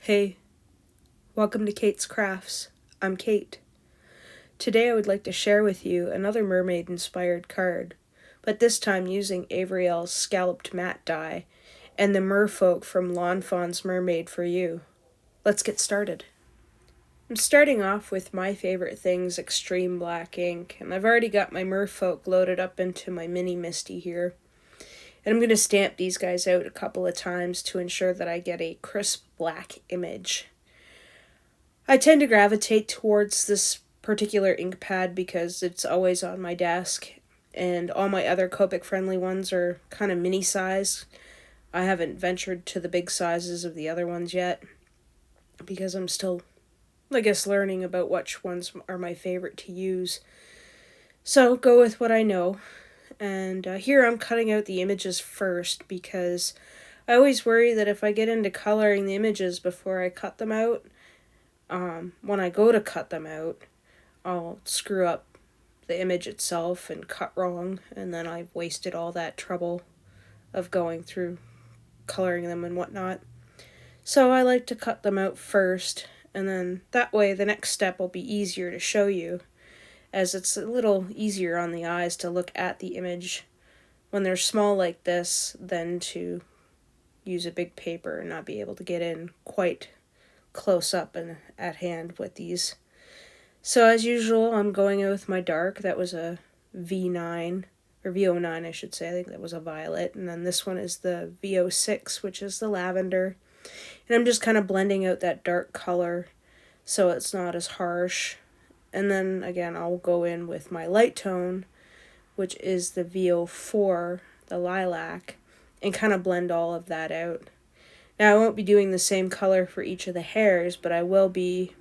Hey, welcome to Keight's Krafts. I'm Keight. Today I would like to share with you another mermaid-inspired card, but this time using Avery Elle's Scalloped Mat Die and the Merfolk from Lawn Fawn Mermaid for you. Let's get started. I'm starting off with my favorite things, Extreme Black ink, and I've already got my Merfolk loaded up into my mini Misty here. And I'm going to stamp these guys out a couple of times to ensure that I get a crisp black image. I tend to gravitate towards this particular ink pad because it's always on my desk, and all my other Copic friendly ones are kind of mini size. I haven't ventured to the big sizes of the other ones yet because I'm still, learning about which ones are my favorite to use. So go with what I know. And here I'm cutting out the images first because I always worry that if I get into coloring the images before I cut them out, when I go to cut them out, I'll screw up the image itself and cut wrong, and then I've wasted all that trouble of going through coloring them and whatnot. So I like to cut them out first, and then that way the next step will be easier to show you, as it's a little easier on the eyes to look at the image when they're small like this than to use a big paper and not be able to get in quite close up and at hand with these. So as usual, I'm going in with my dark. That was a V9, or V09 I should say. I think that was a violet. And then this one is the V06, which is the lavender. And I'm just kind of blending out that dark color so it's not as harsh. And then, again, I'll go in with my light tone, which is the V04, the lilac, and kind of blend all of that out. Now, I won't be doing the same color for each of the hairs, but I will be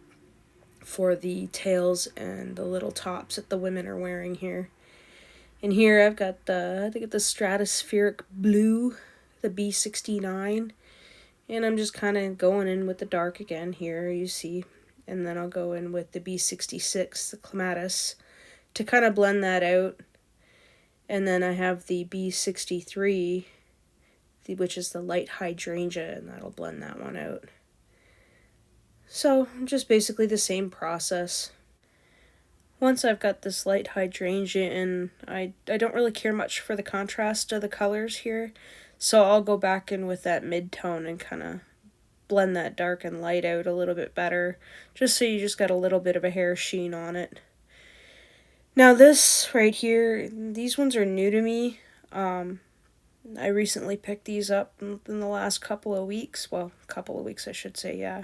for the tails and the little tops that the women are wearing here. And here I've got the stratospheric blue, the B69, and I'm just kind of going in with the dark again here, you see. And then I'll go in with the B66, the clematis, to kind of blend that out. And then I have the B63, which is the light hydrangea, and that'll blend that one out. So just basically the same process. Once I've got this light hydrangea in, I don't really care much for the contrast of the colors here, so I'll go back in with that mid-tone and kind of blend that dark and light out a little bit better, just so you just got a little bit of a hair sheen on it. Now this right here, these ones are new to me. I recently picked these up in the last couple of weeks. Well, couple of weeks I should say, yeah.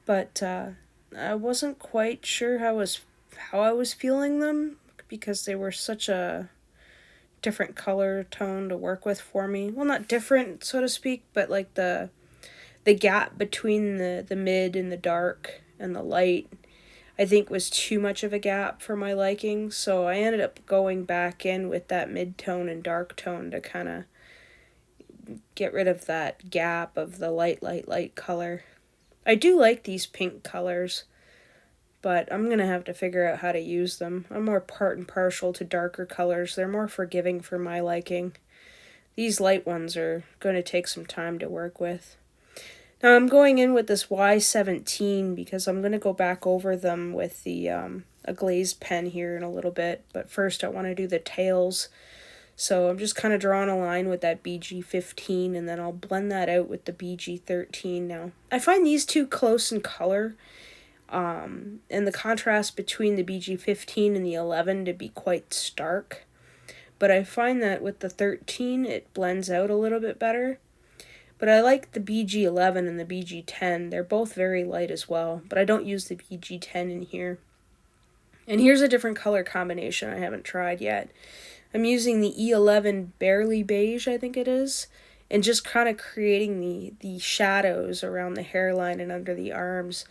But I wasn't quite sure how I was feeling them because they were such a different color tone to work with for me. Well, not different, so to speak, but like the gap between the mid and the dark and the light, I think, was too much of a gap for my liking, so I ended up going back in with that mid-tone and dark tone to kind of get rid of that gap of the light color. I do like these pink colors, but I'm going to have to figure out how to use them. I'm more part and partial to darker colors. They're more forgiving for my liking. These light ones are going to take some time to work with. Now I'm going in with this Y17 because I'm going to go back over them with the a Glaze pen here in a little bit. But first I want to do the tails. So I'm just kind of drawing a line with that BG15, and then I'll blend that out with the BG13 now. I find these two close in color, and the contrast between the BG15 and the 11 to be quite stark. But I find that with the 13 it blends out a little bit better. But I like the BG11 and the BG10. They're both very light as well, but I don't use the BG10 in here. And here's a different color combination I haven't tried yet. I'm using the E11 Barely Beige, I think it is, and just kind of creating the shadows around the hairline and under the arms.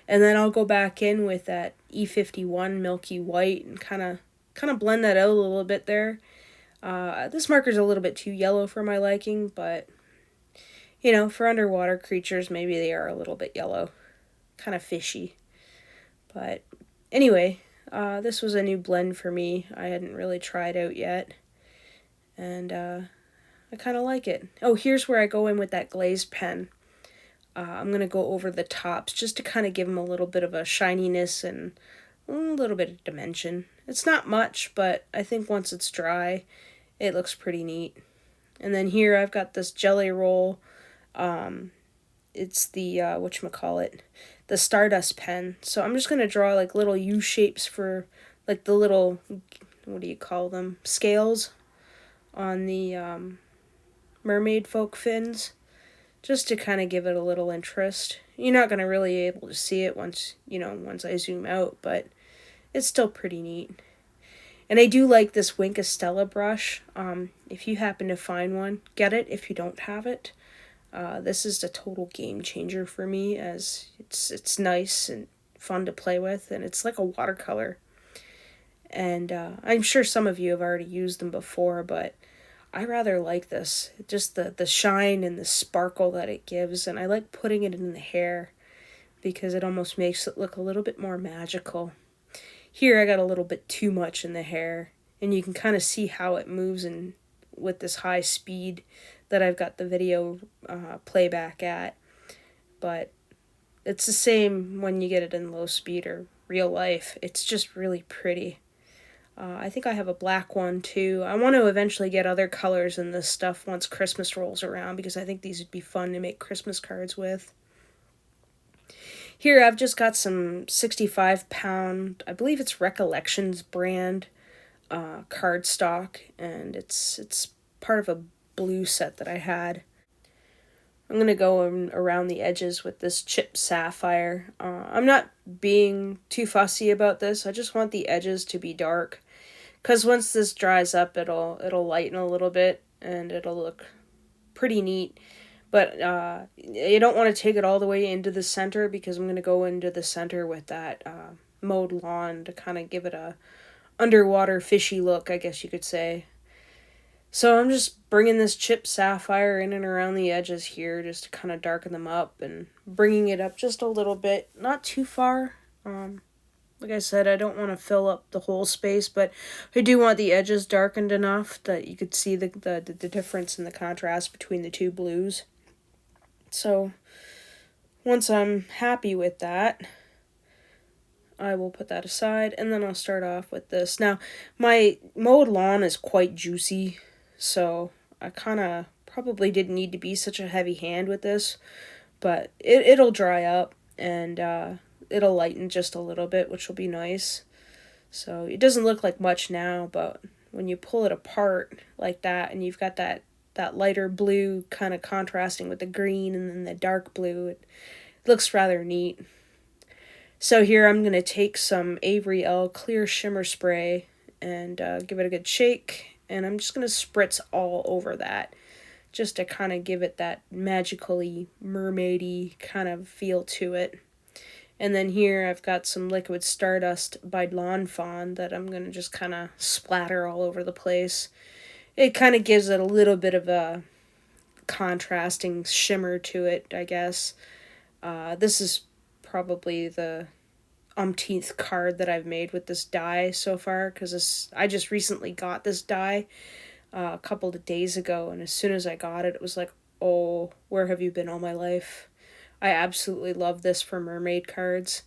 And then I'll go back in with that E51 Milky White and kind of blend that out a little bit there. This marker's a little bit too yellow for my liking, but you know, for underwater creatures, maybe they are a little bit yellow. Kind of fishy. But anyway, this was a new blend for me. I hadn't really tried out yet. And I kind of like it. Oh, here's where I go in with that Glaze pen. I'm going to go over the tops just to kind of give them a little bit of a shininess and a little bit of dimension. It's not much, but I think once it's dry, it looks pretty neat. And then here I've got this jelly roll. It's the, whatchamacallit, the Stardust pen. So I'm just going to draw like little U shapes for like the little, what do you call them, scales on the mermaid folk fins, just to kind of give it a little interest. You're not going to really be able to see it once I zoom out, but it's still pretty neat. And I do like this Wink of Stella brush. If you happen to find one, get it if you don't have it. This is the total game changer for me, as it's nice and fun to play with, and it's like a watercolor. And I'm sure some of you have already used them before, but I rather like this. Just the shine and the sparkle that it gives, and I like putting it in the hair because it almost makes it look a little bit more magical. Here I got a little bit too much in the hair, and you can kind of see how it moves in with this high speed that I've got the video playback at. But it's the same when you get it in low speed or real life. It's just really pretty. I think I have a black one too. I want to eventually get other colors in this stuff once Christmas rolls around, because I think these would be fun to make Christmas cards with. Here I've just got some 65-pound, I believe it's Recollections brand cardstock, and it's part of a blue set that I had. I'm going to go around the edges with this chipped sapphire. I'm not being too fussy about this. I just want the edges to be dark, because once this dries up, it'll lighten a little bit, and it'll look pretty neat. But you don't want to take it all the way into the center, because I'm going to go into the center with that Mowed Lawn to kind of give it a underwater fishy look, I guess you could say. So I'm just bringing this chipped sapphire in and around the edges here just to kind of darken them up, and bringing it up just a little bit, not too far. Like I said, I don't want to fill up the whole space, but I do want the edges darkened enough that you could see the difference in the contrast between the two blues. So once I'm happy with that, I will put that aside, and then I'll start off with this. Now, my Mowed Lawn is quite juicy, so I kind of probably didn't need to be such a heavy hand with this, but it'll dry up, and it'll lighten just a little bit, which will be nice. So it doesn't look like much now, but when you pull it apart like that, and you've got that lighter blue kind of contrasting with the green and then the dark blue, it looks rather neat. So here I'm going to take some Avery Elle clear shimmer spray and give it a good shake, and I'm just going to spritz all over that just to kind of give it that magically mermaidy kind of feel to it. And then here I've got some liquid Stardust by Lawn Fawn that I'm going to just kind of splatter all over the place. It kind of gives it a little bit of a contrasting shimmer to it, I guess. This is probably the umpteenth card that I've made with this die so far, because I just recently got this die a couple of days ago, and as soon as I got it, it was like, oh, where have you been all my life? I absolutely love this for mermaid cards.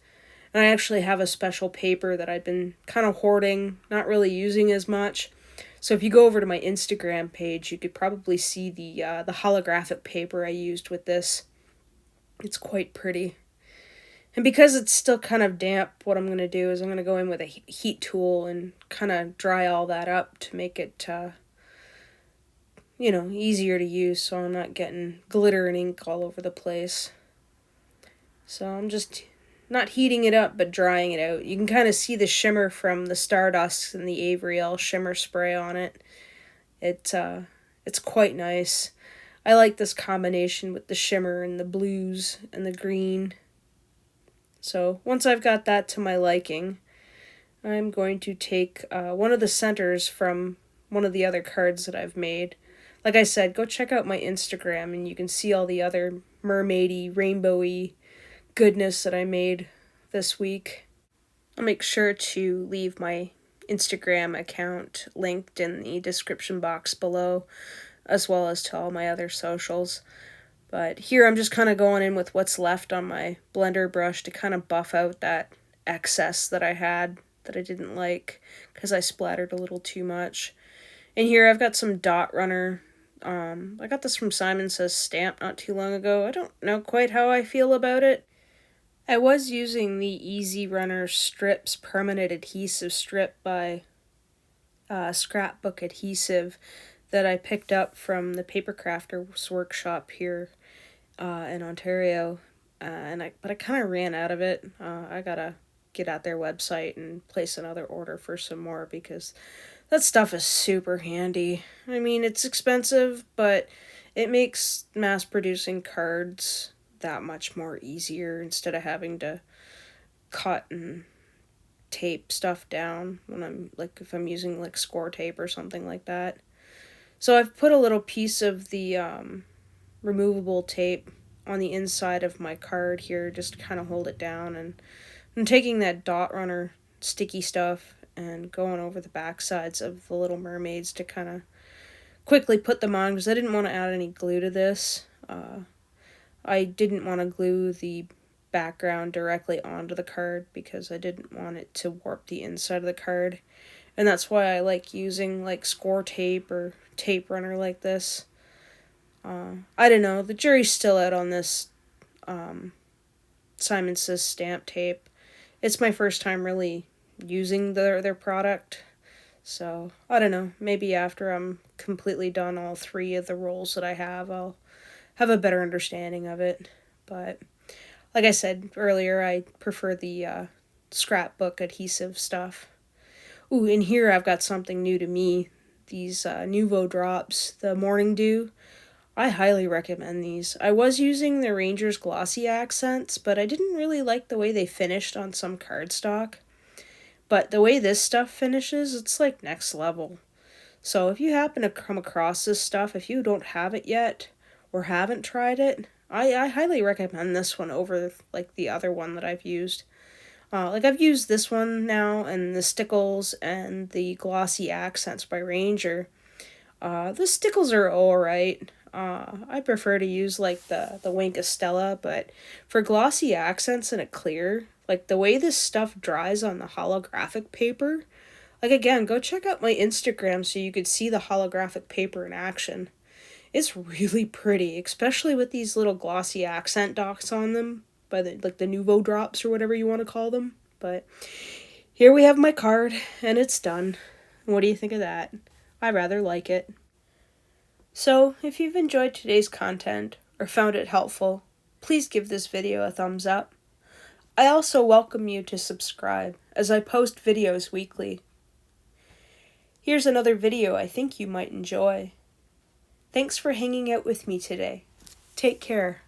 And I actually have a special paper that I've been kind of hoarding, not really using as much. So if you go over to my Instagram page, you could probably see the holographic paper I used with this. It's quite pretty. And because it's still kind of damp, what I'm going to do is I'm going to go in with a heat tool and kind of dry all that up to make it, easier to use, so I'm not getting glitter and ink all over the place. So I'm just not heating it up, but drying it out. You can kind of see the shimmer from the Stardust and the Avery Elle shimmer spray on it. It's quite nice. I like this combination with the shimmer and the blues and the green. So once I've got that to my liking, I'm going to take one of the centers from one of the other cards that I've made. Like I said, go check out my Instagram and you can see all the other mermaidy, rainbowy goodness that I made this week. I'll make sure to leave my Instagram account linked in the description box below, as well as to all my other socials. But here I'm just kind of going in with what's left on my blender brush to kind of buff out that excess that I had that I didn't like because I splattered a little too much. And here I've got some dot runner. I got this from Simon Says Stamp not too long ago. I don't know quite how I feel about it. I was using the Easy Runner Strips Permanent Adhesive Strip by Scrapbook Adhesive that I picked up from the Paper Crafters workshop here in Ontario. But I kind of ran out of it. I gotta get at their website and place another order for some more because that stuff is super handy. I mean, it's expensive, but it makes mass producing cards that much more easier instead of having to cut and tape stuff down when I'm if I'm using score tape or something like that. So I've put a little piece of the removable tape on the inside of my card here just to kind of hold it down, and I'm taking that dot runner sticky stuff and going over the back sides of the little mermaids to kind of quickly put them on because I didn't want to add any glue to this. I didn't want to glue the background directly onto the card because I didn't want it to warp the inside of the card. And that's why I like using score tape or tape runner like this. I don't know, the jury's still out on this Simon Says Stamp tape. It's my first time really using their product. So, I don't know, maybe after I'm completely done all 3 of the rolls that I have, I'll have a better understanding of it. But like I said earlier, I prefer the scrapbook adhesive stuff. Ooh, in here I've got something new to me. These Nuvo Drops, the Morning Dew. I highly recommend these. I was using the Ranger's Glossy Accents, but I didn't really like the way they finished on some cardstock. But the way this stuff finishes, it's next level. So if you happen to come across this stuff, if you don't have it yet, or haven't tried it, I highly recommend this one over the other one that I've used. I've used this one now, and the Stickles and the Glossy Accents by Ranger. The Stickles are alright. I prefer to use the Wink of Stella, but for Glossy Accents and a clear, the way this stuff dries on the holographic paper, again, go check out my Instagram so you could see the holographic paper in action. It's really pretty, especially with these little glossy accent dots on them by the Nuvo Drops or whatever you want to call them. But here we have my card, and it's done. What do you think of that? I rather like it. So, if you've enjoyed today's content or found it helpful, please give this video a thumbs up. I also welcome you to subscribe, as I post videos weekly. Here's another video I think you might enjoy. Thanks for hanging out with me today. Take care.